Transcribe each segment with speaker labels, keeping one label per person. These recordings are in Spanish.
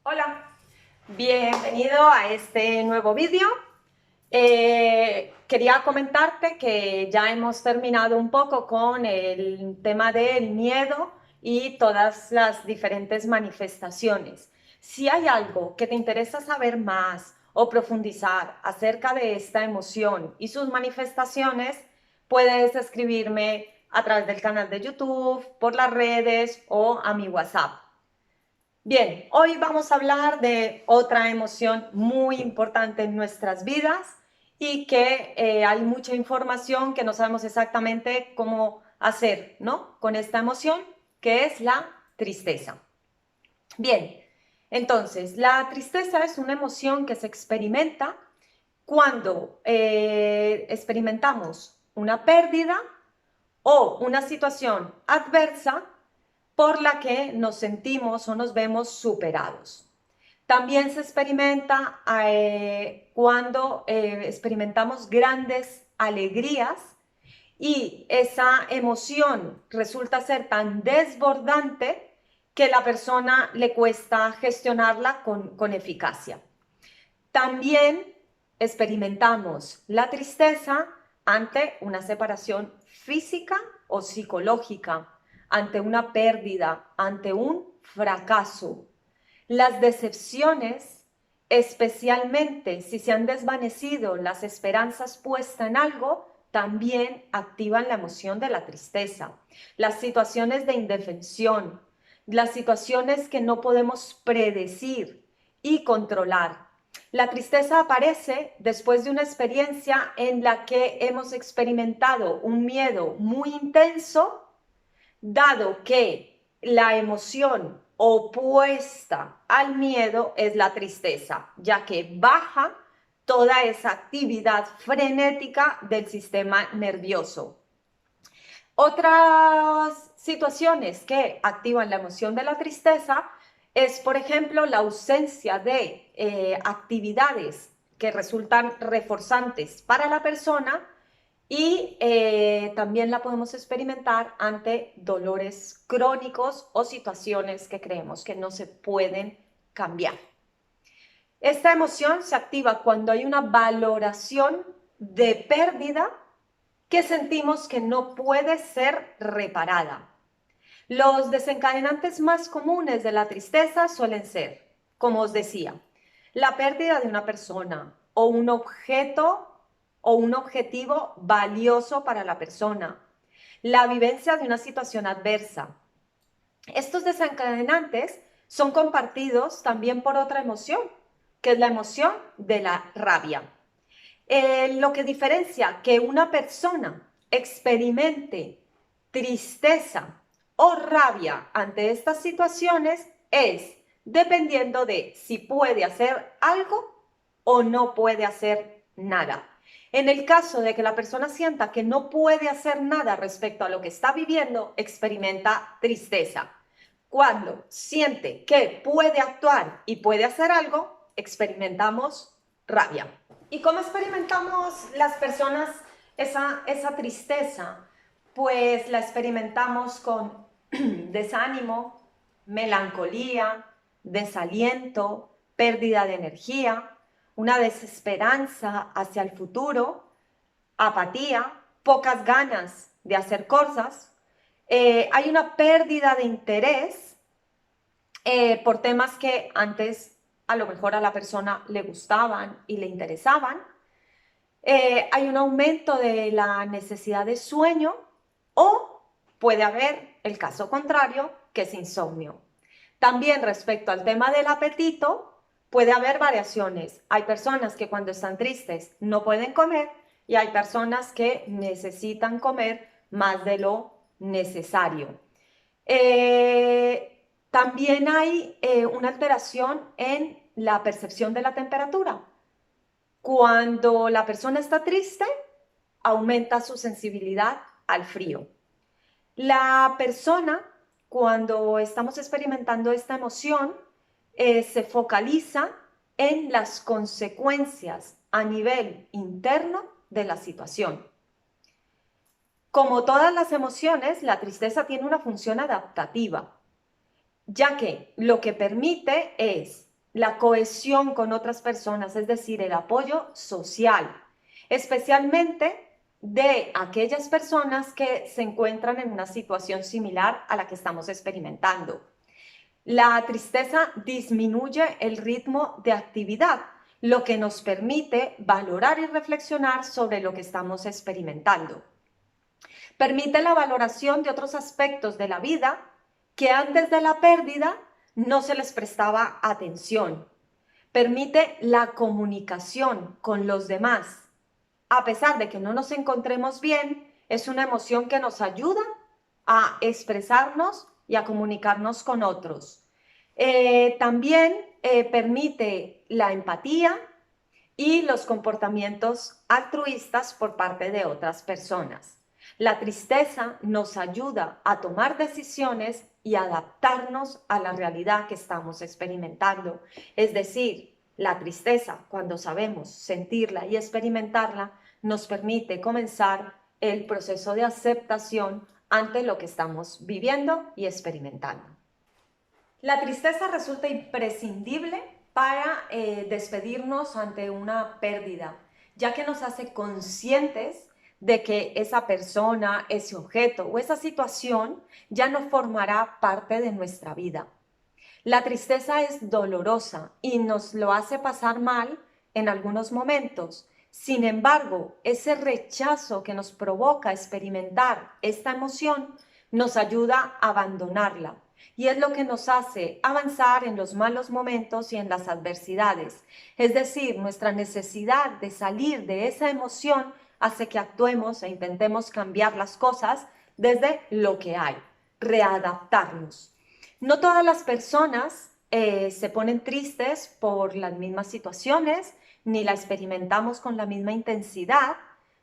Speaker 1: Hola, bienvenido a este nuevo vídeo. Quería comentarte que ya hemos terminado un poco con el tema del miedo y todas las diferentes manifestaciones. Si hay algo que te interesa saber más o profundizar acerca de esta emoción y sus manifestaciones, puedes escribirme a través del canal de YouTube, por las redes o a mi WhatsApp. Bien, hoy vamos a hablar de otra emoción muy importante en nuestras vidas y que hay mucha información que no sabemos exactamente cómo hacer, ¿no? Con esta emoción, que es la tristeza. Bien, entonces, la tristeza es una emoción que se experimenta cuando experimentamos una pérdida o una situación adversa por la que nos sentimos o nos vemos superados. También se experimenta cuando experimentamos grandes alegrías y esa emoción resulta ser tan desbordante que la persona le cuesta gestionarla con eficacia. También experimentamos la tristeza ante una separación física o psicológica, ante una pérdida, ante un fracaso. Las decepciones, especialmente si se han desvanecido las esperanzas puestas en algo, también activan la emoción de la tristeza. Las situaciones de indefensión, las situaciones que no podemos predecir y controlar. La tristeza aparece después de una experiencia en la que hemos experimentado un miedo muy intenso, dado que la emoción opuesta al miedo es la tristeza, ya que baja toda esa actividad frenética del sistema nervioso. Otras situaciones que activan la emoción de la tristeza es, por ejemplo, la ausencia de actividades que resultan reforzantes para la persona y también la podemos experimentar ante dolores crónicos o situaciones que creemos que no se pueden cambiar. Esta emoción se activa cuando hay una valoración de pérdida que sentimos que no puede ser reparada. Los desencadenantes más comunes de la tristeza suelen ser, como os decía, la pérdida de una persona o un objeto o un objetivo valioso para la persona, la vivencia de una situación adversa. Estos desencadenantes son compartidos también por otra emoción, que es la emoción de la rabia. Lo que diferencia que una persona experimente tristeza o rabia ante estas situaciones es dependiendo de si puede hacer algo o no puede hacer nada. En el caso de que la persona sienta que no puede hacer nada respecto a lo que está viviendo, experimenta tristeza. Cuando siente que puede actuar y puede hacer algo, experimentamos rabia. ¿Y cómo experimentamos las personas esa tristeza? Pues la experimentamos con desánimo, melancolía, desaliento, pérdida de energía, una desesperanza hacia el futuro, apatía, pocas ganas de hacer cosas. Hay una pérdida de interés por temas que antes a lo mejor a la persona le gustaban y le interesaban. Hay un aumento de la necesidad de sueño o puede haber el caso contrario, que es insomnio. También respecto al tema del apetito, puede haber variaciones. Hay personas que cuando están tristes no pueden comer y hay personas que necesitan comer más de lo necesario. También hay una alteración en la percepción de la temperatura. Cuando la persona está triste, aumenta su sensibilidad al frío. La persona, cuando estamos experimentando esta emoción, se focaliza en las consecuencias a nivel interno de la situación. Como todas las emociones, la tristeza tiene una función adaptativa, ya que lo que permite es la cohesión con otras personas, es decir, el apoyo social, especialmente de aquellas personas que se encuentran en una situación similar a la que estamos experimentando. La tristeza disminuye el ritmo de actividad, lo que nos permite valorar y reflexionar sobre lo que estamos experimentando. Permite la valoración de otros aspectos de la vida que antes de la pérdida no se les prestaba atención. Permite la comunicación con los demás. A pesar de que no nos encontremos bien, es una emoción que nos ayuda a expresarnos y a comunicarnos con otros. También permite la empatía y los comportamientos altruistas por parte de otras personas. La tristeza nos ayuda a tomar decisiones y adaptarnos a la realidad que estamos experimentando. Es decir, la tristeza, cuando sabemos sentirla y experimentarla, nos permite comenzar el proceso de aceptación ante lo que estamos viviendo y experimentando. La tristeza resulta imprescindible para despedirnos ante una pérdida, ya que nos hace conscientes de que esa persona, ese objeto o esa situación ya no formará parte de nuestra vida. La tristeza es dolorosa y nos lo hace pasar mal en algunos momentos. Sin embargo, ese rechazo que nos provoca experimentar esta emoción nos ayuda a abandonarla. Y es lo que nos hace avanzar en los malos momentos y en las adversidades. Es decir, nuestra necesidad de salir de esa emoción hace que actuemos e intentemos cambiar las cosas desde lo que hay, readaptarnos. No todas las personas se ponen tristes por las mismas situaciones, ni la experimentamos con la misma intensidad,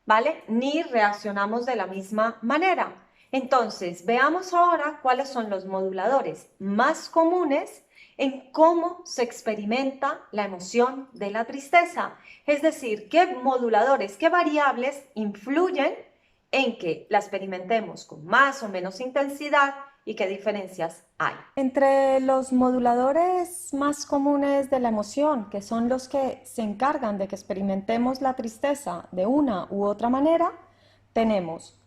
Speaker 1: ¿vale? Ni reaccionamos de la misma manera. Entonces, veamos ahora cuáles son los moduladores más comunes en cómo se experimenta la emoción de la tristeza. Es decir, qué moduladores, qué variables influyen en que la experimentemos con más o menos intensidad y qué diferencias hay.
Speaker 2: Entre los moduladores más comunes de la emoción, que son los que se encargan de que experimentemos la tristeza de una u otra manera, tenemos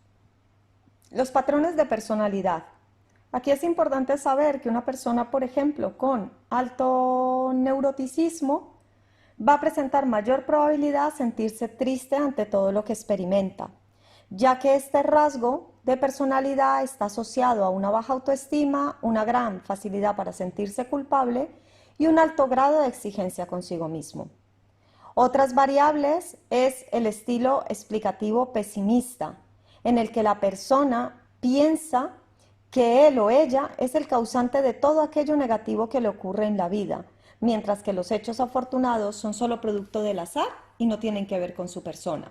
Speaker 2: los patrones de personalidad. Aquí es importante saber que una persona, por ejemplo, con alto neuroticismo, va a presentar mayor probabilidad de sentirse triste ante todo lo que experimenta, ya que este rasgo de personalidad está asociado a una baja autoestima, una gran facilidad para sentirse culpable y un alto grado de exigencia consigo mismo. Otras variables es el estilo explicativo pesimista, en el que la persona piensa que él o ella es el causante de todo aquello negativo que le ocurre en la vida, mientras que los hechos afortunados son solo producto del azar y no tienen que ver con su persona.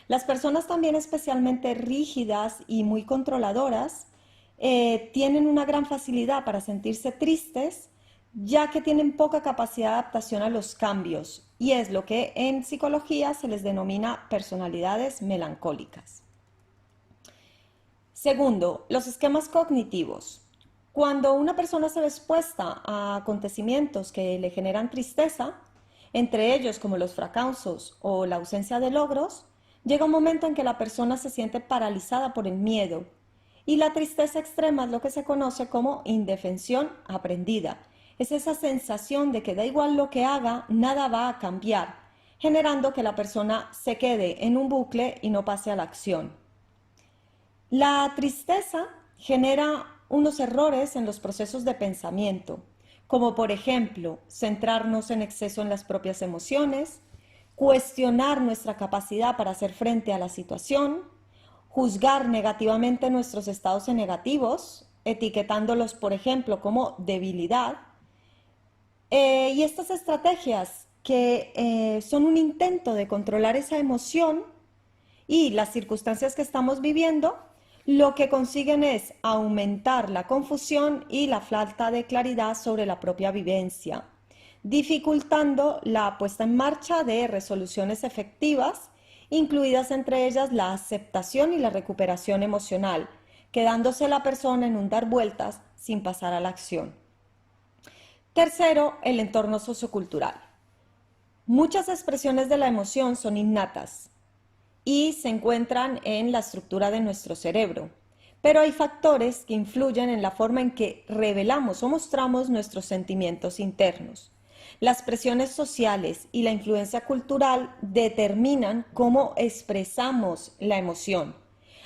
Speaker 2: Las personas también especialmente rígidas y muy controladoras tienen una gran facilidad para sentirse tristes, ya que tienen poca capacidad de adaptación a los cambios, y es lo que en psicología se les denomina personalidades melancólicas. Segundo, los esquemas cognitivos. Cuando una persona se ve expuesta a acontecimientos que le generan tristeza, entre ellos como los fracasos o la ausencia de logros, llega un momento en que la persona se siente paralizada por el miedo, y la tristeza extrema es lo que se conoce como indefensión aprendida. Es esa sensación de que da igual lo que haga, nada va a cambiar, generando que la persona se quede en un bucle y no pase a la acción. La tristeza genera unos errores en los procesos de pensamiento, como por ejemplo centrarnos en exceso en las propias emociones, cuestionar nuestra capacidad para hacer frente a la situación, juzgar negativamente nuestros estados negativos, etiquetándolos por ejemplo como debilidad, y estas estrategias que son un intento de controlar esa emoción y las circunstancias que estamos viviendo, lo que consiguen es aumentar la confusión y la falta de claridad sobre la propia vivencia, dificultando la puesta en marcha de resoluciones efectivas, incluidas entre ellas la aceptación y la recuperación emocional, quedándose la persona en un dar vueltas sin pasar a la acción. Tercero, el entorno sociocultural. Muchas expresiones de la emoción son innatas y se encuentran en la estructura de nuestro cerebro, pero hay factores que influyen en la forma en que revelamos o mostramos nuestros sentimientos internos. Las presiones sociales y la influencia cultural determinan cómo expresamos la emoción.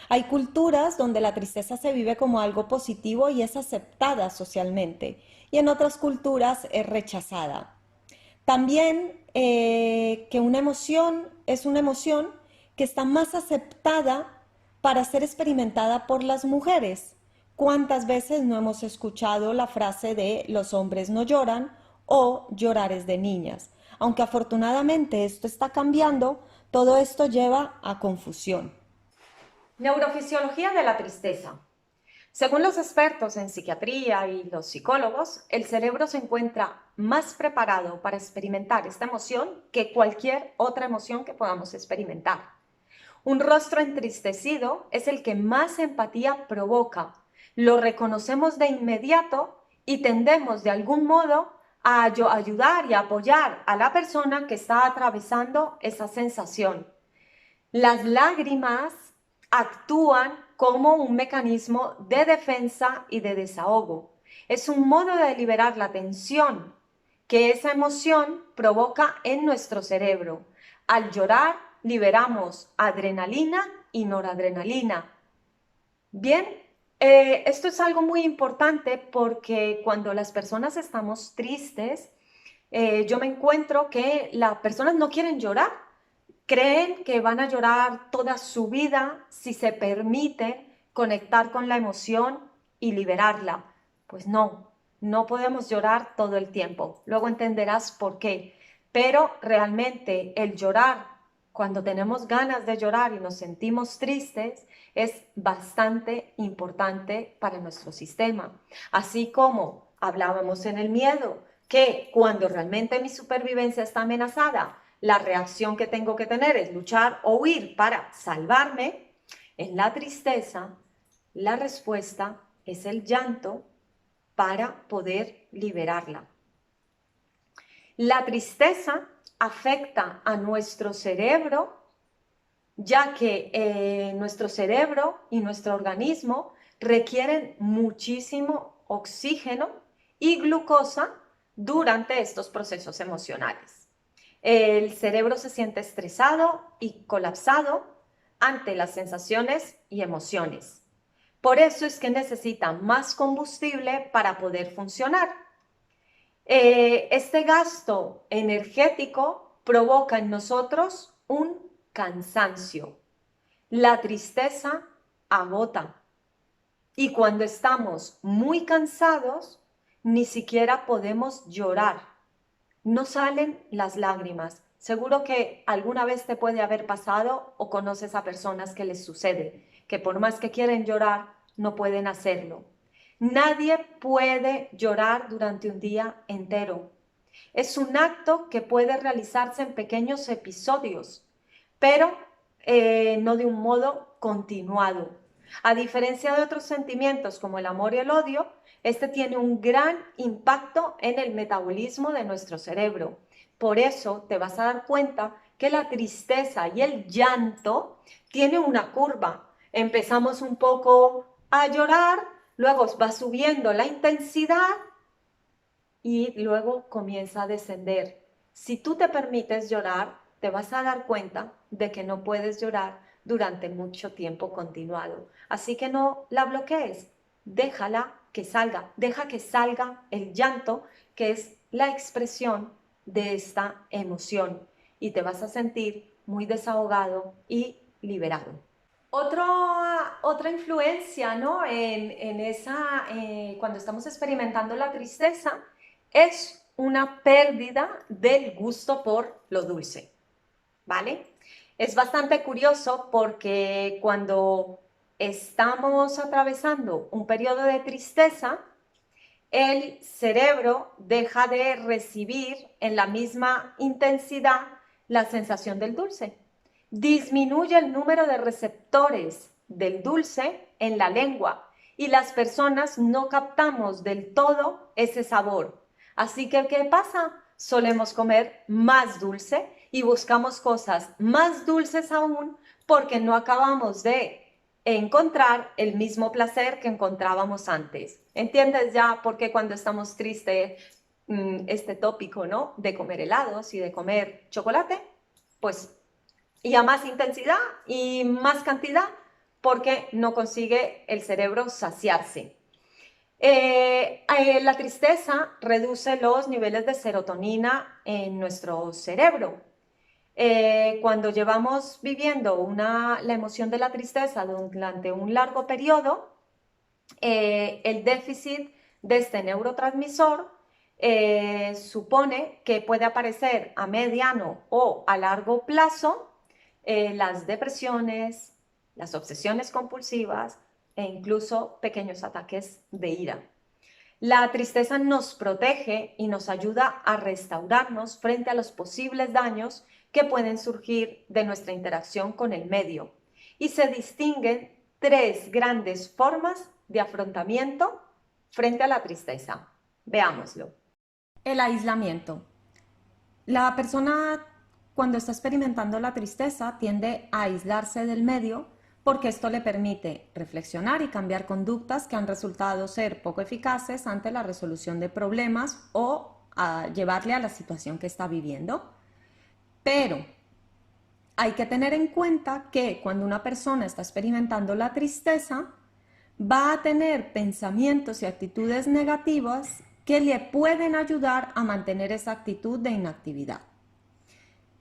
Speaker 2: Hay culturas donde la tristeza se vive como algo positivo y es aceptada socialmente, y en otras culturas es rechazada. También que una emoción es una emoción que está más aceptada para ser experimentada por las mujeres. ¿Cuántas veces no hemos escuchado la frase de los hombres no lloran o llorar es de niñas? Aunque afortunadamente esto está cambiando, todo esto lleva a confusión.
Speaker 1: Neurofisiología de la tristeza. Según los expertos en psiquiatría y los psicólogos, el cerebro se encuentra más preparado para experimentar esta emoción que cualquier otra emoción que podamos experimentar. Un rostro entristecido es el que más empatía provoca. Lo reconocemos de inmediato y tendemos de algún modo a ayudar y apoyar a la persona que está atravesando esa sensación. Las lágrimas actúan como un mecanismo de defensa y de desahogo. Es un modo de liberar la tensión que esa emoción provoca en nuestro cerebro. Al llorar, liberamos adrenalina y noradrenalina. Bien, esto es algo muy importante porque cuando las personas estamos tristes, yo me encuentro que las personas no quieren llorar. Creen que van a llorar toda su vida si se permiten conectar con la emoción y liberarla. Pues no, no podemos llorar todo el tiempo. Luego entenderás por qué. Pero realmente el llorar, cuando tenemos ganas de llorar y nos sentimos tristes, es bastante importante para nuestro sistema. Así como hablábamos en el miedo, que cuando realmente mi supervivencia está amenazada, la reacción que tengo que tener es luchar o huir para salvarme. En la tristeza, la respuesta es el llanto para poder liberarla. La tristeza afecta a nuestro cerebro, ya que nuestro cerebro y nuestro organismo requieren muchísimo oxígeno y glucosa durante estos procesos emocionales. El cerebro se siente estresado y colapsado ante las sensaciones y emociones. Por eso es que necesita más combustible para poder funcionar. Este gasto energético provoca en nosotros un cansancio. La tristeza agota. Y cuando estamos muy cansados, ni siquiera podemos llorar. No salen las lágrimas. Seguro que alguna vez te puede haber pasado o conoces a personas que les sucede, que por más que quieren llorar, no pueden hacerlo. Nadie puede llorar durante un día entero. Es un acto que puede realizarse en pequeños episodios, pero no de un modo continuado. A diferencia de otros sentimientos como el amor y el odio, este tiene un gran impacto en el metabolismo de nuestro cerebro. Por eso te vas a dar cuenta que la tristeza y el llanto tienen una curva. Empezamos un poco a llorar, luego va subiendo la intensidad y luego comienza a descender. Si tú te permites llorar, te vas a dar cuenta de que no puedes llorar durante mucho tiempo continuado. Así que no la bloquees, déjala que salga, deja que salga el llanto, que es la expresión de esta emoción, y te vas a sentir muy desahogado y liberado. Otra influencia, ¿no? Cuando estamos experimentando la tristeza es una pérdida del gusto por lo dulce, ¿vale? Es bastante curioso porque cuando estamos atravesando un periodo de tristeza, el cerebro deja de recibir en la misma intensidad la sensación del dulce. Disminuye el número de receptores del dulce en la lengua y las personas no captamos del todo ese sabor. Así que, ¿qué pasa? Solemos comer más dulce y buscamos cosas más dulces aún porque no acabamos de encontrar el mismo placer que encontrábamos antes. ¿Entiendes ya por qué cuando estamos tristes este tópico, ¿no? De comer helados y de comer chocolate? Pues y a más intensidad y más cantidad porque no consigue el cerebro saciarse. La tristeza reduce los niveles de serotonina en nuestro cerebro. Cuando llevamos viviendo la emoción de la tristeza durante un largo periodo, el déficit de este neurotransmisor supone que puede aparecer a mediano o a largo plazo las depresiones, las obsesiones compulsivas e incluso pequeños ataques de ira. La tristeza nos protege y nos ayuda a restaurarnos frente a los posibles daños que pueden surgir de nuestra interacción con el medio. Y se distinguen tres grandes formas de afrontamiento frente a la tristeza. Veámoslo.
Speaker 2: El aislamiento. La persona cuando está experimentando la tristeza tiende a aislarse del medio porque esto le permite reflexionar y cambiar conductas que han resultado ser poco eficaces ante la resolución de problemas o a llevarle a la situación que está viviendo. Pero hay que tener en cuenta que cuando una persona está experimentando la tristeza, va a tener pensamientos y actitudes negativas que le pueden ayudar a mantener esa actitud de inactividad.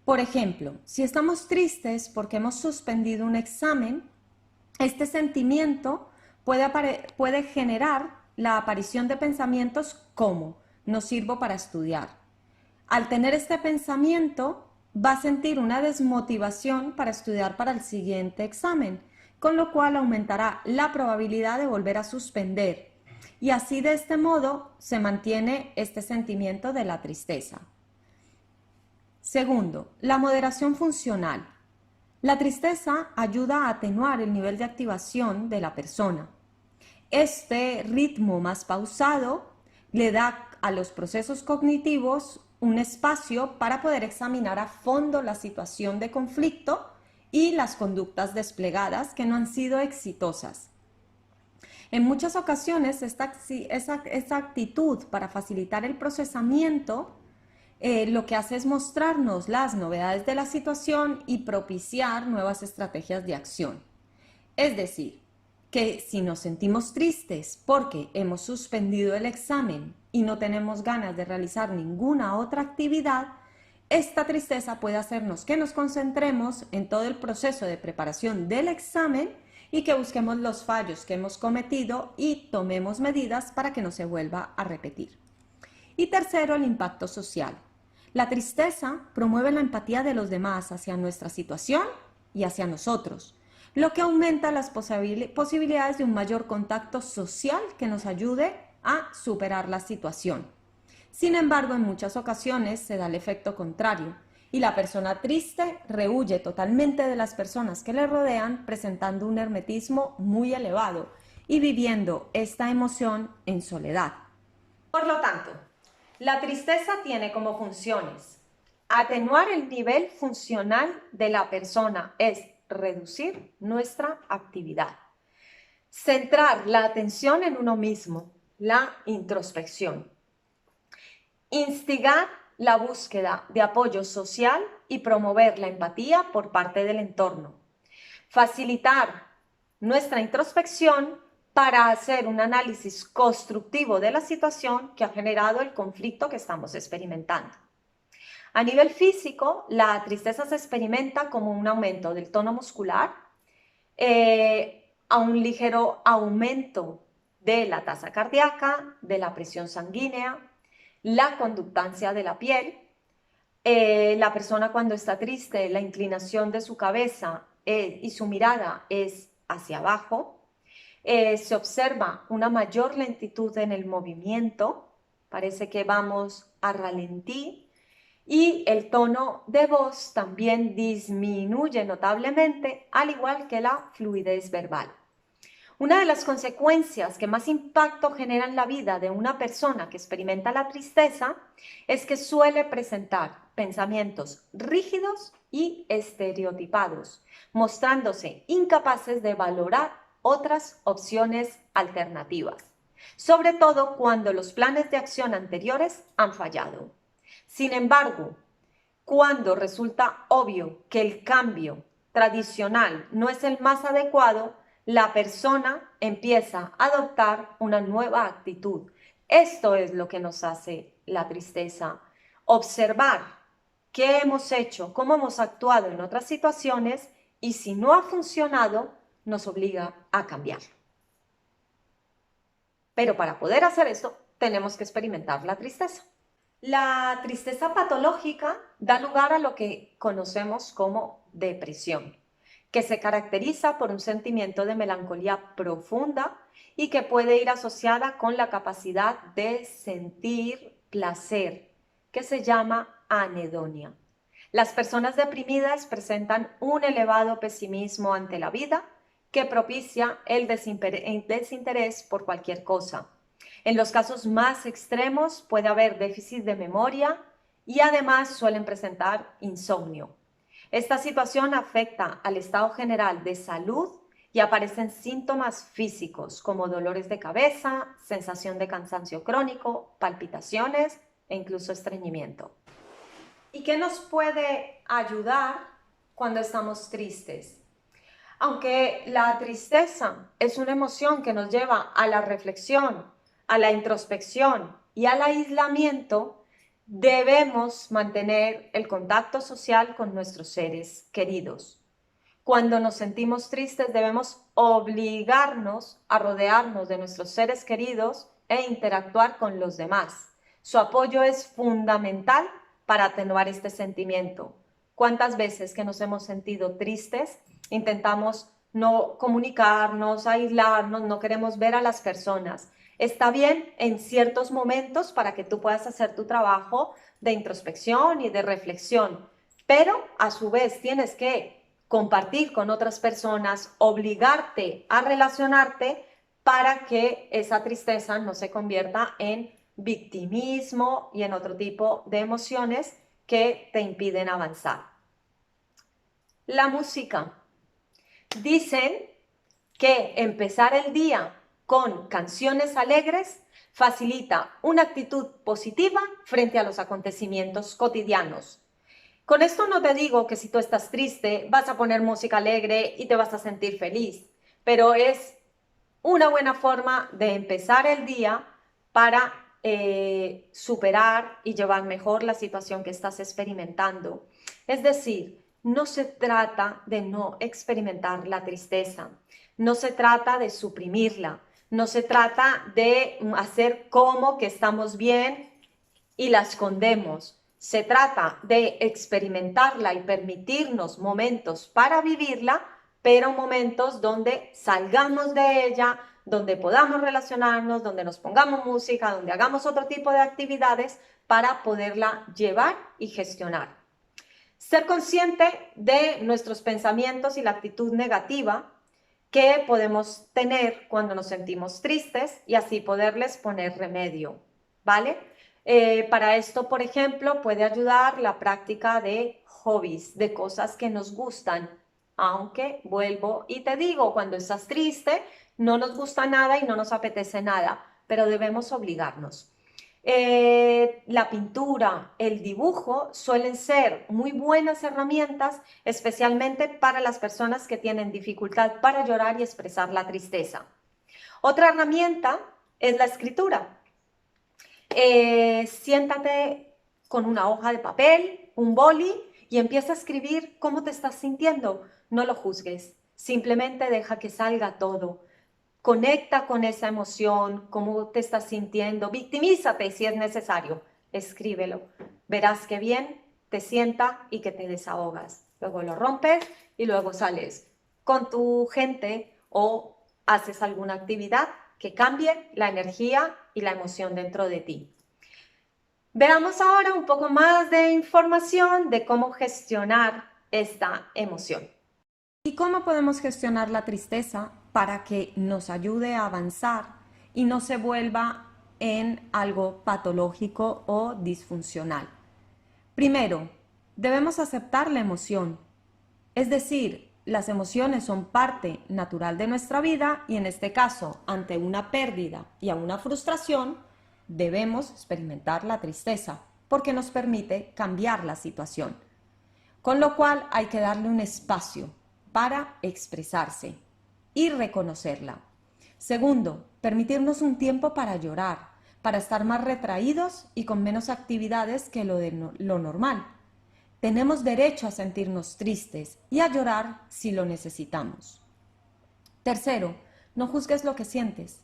Speaker 2: Por ejemplo, si estamos tristes porque hemos suspendido un examen, este sentimiento puede generar la aparición de pensamientos como no sirvo para estudiar. Al tener este pensamiento, va a sentir una desmotivación para estudiar para el siguiente examen, con lo cual aumentará la probabilidad de volver a suspender. Y así de este modo se mantiene este sentimiento de la tristeza. Segundo, la moderación funcional. La tristeza ayuda a atenuar el nivel de activación de la persona. Este ritmo más pausado le da a los procesos cognitivos un espacio para poder examinar a fondo la situación de conflicto y las conductas desplegadas que no han sido exitosas. En muchas ocasiones, esta actitud para facilitar el procesamiento lo que hace es mostrarnos las novedades de la situación y propiciar nuevas estrategias de acción. Es decir, que si nos sentimos tristes porque hemos suspendido el examen y no tenemos ganas de realizar ninguna otra actividad, esta tristeza puede hacernos que nos concentremos en todo el proceso de preparación del examen y que busquemos los fallos que hemos cometido y tomemos medidas para que no se vuelva a repetir. Y tercero, el impacto social. La tristeza promueve la empatía de los demás hacia nuestra situación y hacia nosotros, lo que aumenta las posibilidades de un mayor contacto social que nos ayude a superar la situación. Sin embargo, en muchas ocasiones se da el efecto contrario y la persona triste rehuye totalmente de las personas que le rodean, presentando un hermetismo muy elevado y viviendo esta emoción en soledad.
Speaker 1: Por lo tanto, la tristeza tiene como funciones atenuar el nivel funcional de la persona, es reducir nuestra actividad. Centrar la atención en uno mismo, la introspección. Instigar la búsqueda de apoyo social y promover la empatía por parte del entorno. Facilitar nuestra introspección para hacer un análisis constructivo de la situación que ha generado el conflicto que estamos experimentando. A nivel físico, la tristeza se experimenta como un aumento del tono muscular, a un ligero aumento de la tasa cardíaca, de la presión sanguínea, la conductancia de la piel. La persona cuando está triste, la inclinación de su cabeza y su mirada es hacia abajo. Se observa una mayor lentitud en el movimiento, parece que vamos a ralentí, y el tono de voz también disminuye notablemente, al igual que la fluidez verbal. Una de las consecuencias que más impacto genera en la vida de una persona que experimenta la tristeza es que suele presentar pensamientos rígidos y estereotipados, mostrándose incapaces de valorar otras opciones alternativas, sobre todo cuando los planes de acción anteriores han fallado. Sin embargo, cuando resulta obvio que el cambio tradicional no es el más adecuado, la persona empieza a adoptar una nueva actitud. Esto es lo que nos hace la tristeza. Observar qué hemos hecho, cómo hemos actuado en otras situaciones y si no ha funcionado, nos obliga a cambiarlo. Pero para poder hacer esto, tenemos que experimentar la tristeza. La tristeza patológica da lugar a lo que conocemos como depresión, que se caracteriza por un sentimiento de melancolía profunda y que puede ir asociada con la capacidad de sentir placer, que se llama anedonia. Las personas deprimidas presentan un elevado pesimismo ante la vida que propicia el desinterés por cualquier cosa. En los casos más extremos puede haber déficit de memoria y además suelen presentar insomnio. Esta situación afecta al estado general de salud y aparecen síntomas físicos como dolores de cabeza, sensación de cansancio crónico, palpitaciones e incluso estreñimiento. ¿Y qué nos puede ayudar cuando estamos tristes? Aunque la tristeza es una emoción que nos lleva a la reflexión, a la introspección y al aislamiento, debemos mantener el contacto social con nuestros seres queridos. Cuando nos sentimos tristes, debemos obligarnos a rodearnos de nuestros seres queridos e interactuar con los demás. Su apoyo es fundamental para atenuar este sentimiento. ¿Cuántas veces que nos hemos sentido tristes intentamos no comunicarnos, aislarnos, no queremos ver a las personas? Está bien en ciertos momentos para que tú puedas hacer tu trabajo de introspección y de reflexión, pero a su vez tienes que compartir con otras personas, obligarte a relacionarte para que esa tristeza no se convierta en victimismo y en otro tipo de emociones que te impiden avanzar. La música. Dicen que empezar el día con canciones alegres facilita una actitud positiva frente a los acontecimientos cotidianos. Con esto no te digo que si tú estás triste vas a poner música alegre y te vas a sentir feliz, pero es una buena forma de empezar el día para superar y llevar mejor la situación que estás experimentando. Es decir, no se trata de no experimentar la tristeza, no se trata de suprimirla, no se trata de hacer como que estamos bien y la escondemos. Se trata de experimentarla y permitirnos momentos para vivirla, pero momentos donde salgamos de ella, donde podamos relacionarnos, donde nos pongamos música, donde hagamos otro tipo de actividades para poderla llevar y gestionar. Ser consciente de nuestros pensamientos y la actitud negativa que podemos tener cuando nos sentimos tristes y así poderles poner remedio, ¿vale? Para esto, por ejemplo, puede ayudar la práctica de hobbies, de cosas que nos gustan, aunque vuelvo y te digo, cuando estás triste, no nos gusta nada y no nos apetece nada, pero debemos obligarnos. La pintura, el dibujo suelen ser muy buenas herramientas, especialmente para las personas que tienen dificultad para llorar y expresar la tristeza. Otra herramienta es la escritura. Siéntate con una hoja de papel, un boli y empieza a escribir cómo te estás sintiendo. No lo juzgues, simplemente deja que salga todo. Conecta con esa emoción, cómo te estás sintiendo, victimízate si es necesario, escríbelo. Verás qué bien te sienta y que te desahogas. Luego lo rompes y luego sales con tu gente o haces alguna actividad que cambie la energía y la emoción dentro de ti. Veamos ahora un poco más de información de cómo gestionar esta emoción.
Speaker 2: ¿Y cómo podemos gestionar la tristeza para que nos ayude a avanzar y no se vuelva en algo patológico o disfuncional. Primero, debemos aceptar la emoción, es decir, las emociones son parte natural de nuestra vida y en este caso, ante una pérdida y a una frustración, debemos experimentar la tristeza porque nos permite cambiar la situación. Con lo cual hay que darle un espacio para expresarse y reconocerla. Segundo, permitirnos un tiempo para llorar, para estar más retraídos y con menos actividades que lo normal. Tenemos derecho a sentirnos tristes y a llorar si lo necesitamos. Tercero, no juzgues lo que sientes.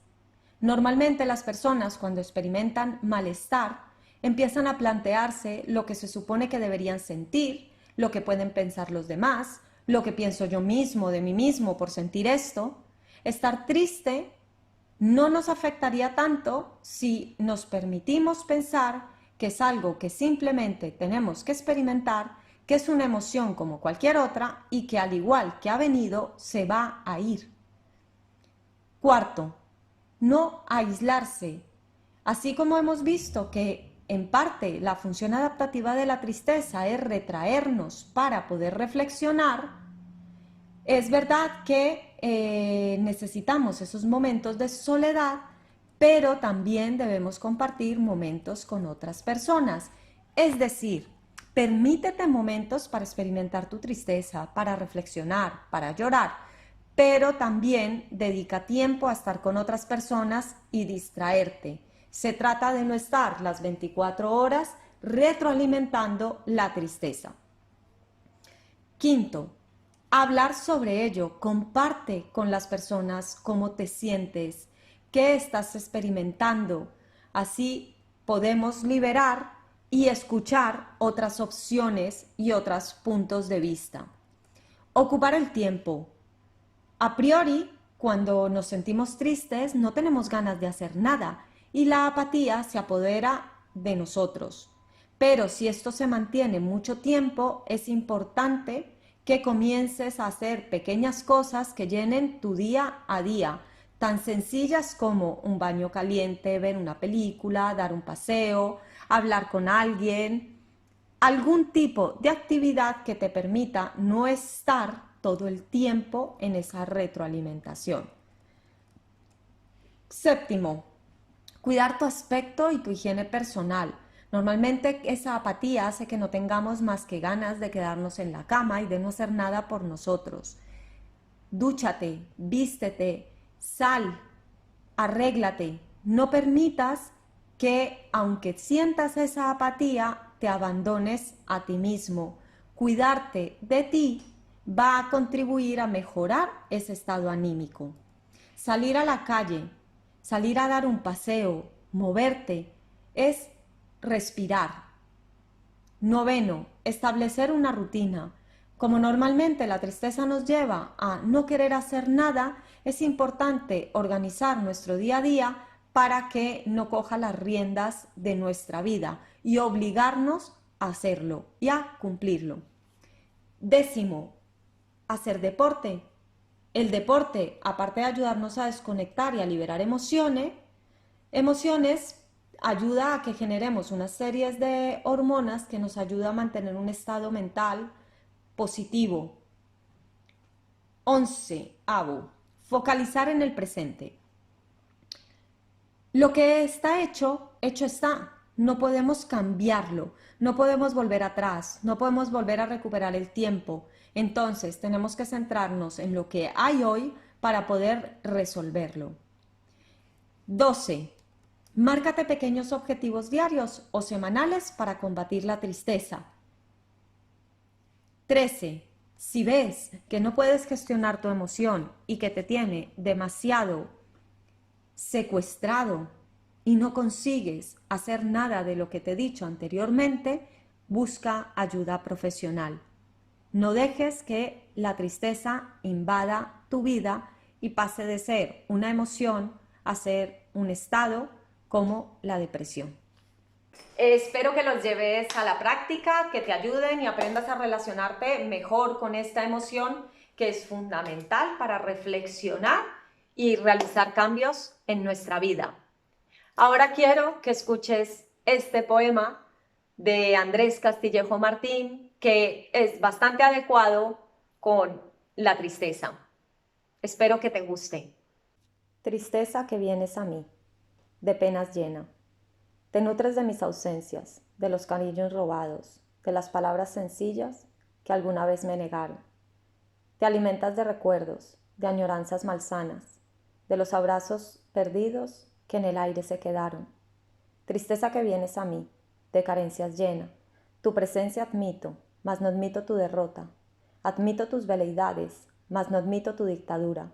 Speaker 2: Normalmente las personas cuando experimentan malestar empiezan a plantearse lo que se supone que deberían sentir, lo que pueden pensar los demás, lo que pienso yo mismo de mí mismo por sentir esto. Estar triste no nos afectaría tanto si nos permitimos pensar que es algo que simplemente tenemos que experimentar, que es una emoción como cualquier otra y que al igual que ha venido, se va a ir. Cuarto, no aislarse. Así como hemos visto que en parte la función adaptativa de la tristeza es retraernos para poder reflexionar, es verdad que necesitamos esos momentos de soledad, pero también debemos compartir momentos con otras personas. Es decir, permítete momentos para experimentar tu tristeza, para reflexionar, para llorar, pero también dedica tiempo a estar con otras personas y distraerte. Se trata de no estar las 24 horas retroalimentando la tristeza. Quinto, hablar sobre ello. Comparte con las personas cómo te sientes, qué estás experimentando. Así podemos liberar y escuchar otras opciones y otros puntos de vista. Ocupar el tiempo. A priori, cuando nos sentimos tristes, no tenemos ganas de hacer nada y la apatía se apodera de nosotros. Pero si esto se mantiene mucho tiempo, es importante que comiences a hacer pequeñas cosas que llenen tu día a día, tan sencillas como un baño caliente, ver una película, dar un paseo, hablar con alguien, algún tipo de actividad que te permita no estar todo el tiempo en esa retroalimentación. Séptimo, cuidar tu aspecto y tu higiene personal. Normalmente esa apatía hace que no tengamos más que ganas de quedarnos en la cama y de no hacer nada por nosotros. Dúchate, vístete, sal, arréglate. No permitas que, aunque sientas esa apatía, te abandones a ti mismo. Cuidarte de ti va a contribuir a mejorar ese estado anímico. Salir a la calle, salir a dar un paseo, moverte, es respirar. Noveno, establecer una rutina. Como normalmente la tristeza nos lleva a no querer hacer nada, es importante organizar nuestro día a día para que no coja las riendas de nuestra vida y obligarnos a hacerlo y a cumplirlo. Décimo, hacer deporte. El deporte, aparte de ayudarnos a desconectar y a liberar emociones, ayuda a que generemos una serie de hormonas que nos ayuda a mantener un estado mental positivo. 11. Focalizar en el presente. Lo que está hecho, hecho está. No podemos cambiarlo, no podemos volver atrás, no podemos volver a recuperar el tiempo. Entonces tenemos que centrarnos en lo que hay hoy para poder resolverlo. 12. Márcate pequeños objetivos diarios o semanales para combatir la tristeza. 13. Si ves que no puedes gestionar tu emoción y que te tiene demasiado secuestrado y no consigues hacer nada de lo que te he dicho anteriormente, busca ayuda profesional. No dejes que la tristeza invada tu vida y pase de ser una emoción a ser un estado como la depresión.
Speaker 1: Espero que los lleves a la práctica, que te ayuden y aprendas a relacionarte mejor con esta emoción que es fundamental para reflexionar y realizar cambios en nuestra vida. Ahora quiero que escuches este poema de Andrés Castillejo Martín, que es bastante adecuado con la tristeza. Espero que te guste.
Speaker 2: Tristeza que vienes a mí, de penas llena. Te nutres de mis ausencias, de los cariños robados, de las palabras sencillas que alguna vez me negaron. Te alimentas de recuerdos, de añoranzas malsanas, de los abrazos perdidos que en el aire se quedaron. Tristeza que vienes a mí, de carencias llena. Tu presencia admito, mas no admito tu derrota. Admito tus veleidades, mas no admito tu dictadura.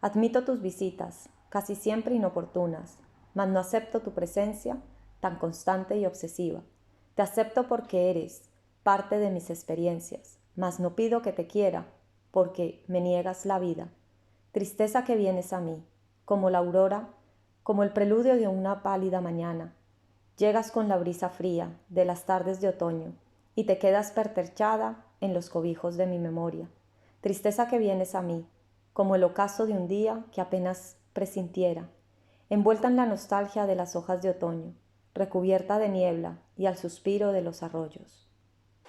Speaker 2: Admito tus visitas, casi siempre inoportunas, mas no acepto tu presencia tan constante y obsesiva. Te acepto porque eres parte de mis experiencias, mas no pido que te quiera, porque me niegas la vida. Tristeza que vienes a mí, como la aurora, como el preludio de una pálida mañana. Llegas con la brisa fría de las tardes de otoño y te quedas pertrechada en los cobijos de mi memoria. Tristeza que vienes a mí, como el ocaso de un día que apenas presintiera, envuelta en la nostalgia de las hojas de otoño, recubierta de niebla y al suspiro de los arroyos.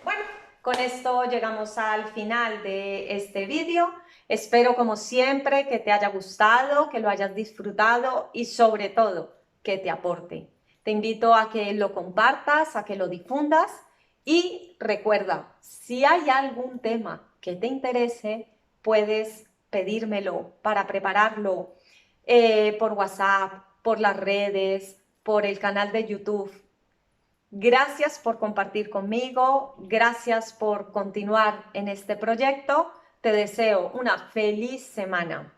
Speaker 1: Bueno, con esto llegamos al final de este vídeo. Espero, como siempre, que te haya gustado, que lo hayas disfrutado y sobre todo que te aporte. Te invito a que lo compartas, a que lo difundas y recuerda, si hay algún tema que te interese, puedes pedírmelo para prepararlo por WhatsApp, por las redes, por el canal de YouTube. Gracias por compartir conmigo, gracias por continuar en este proyecto. Te deseo una feliz semana.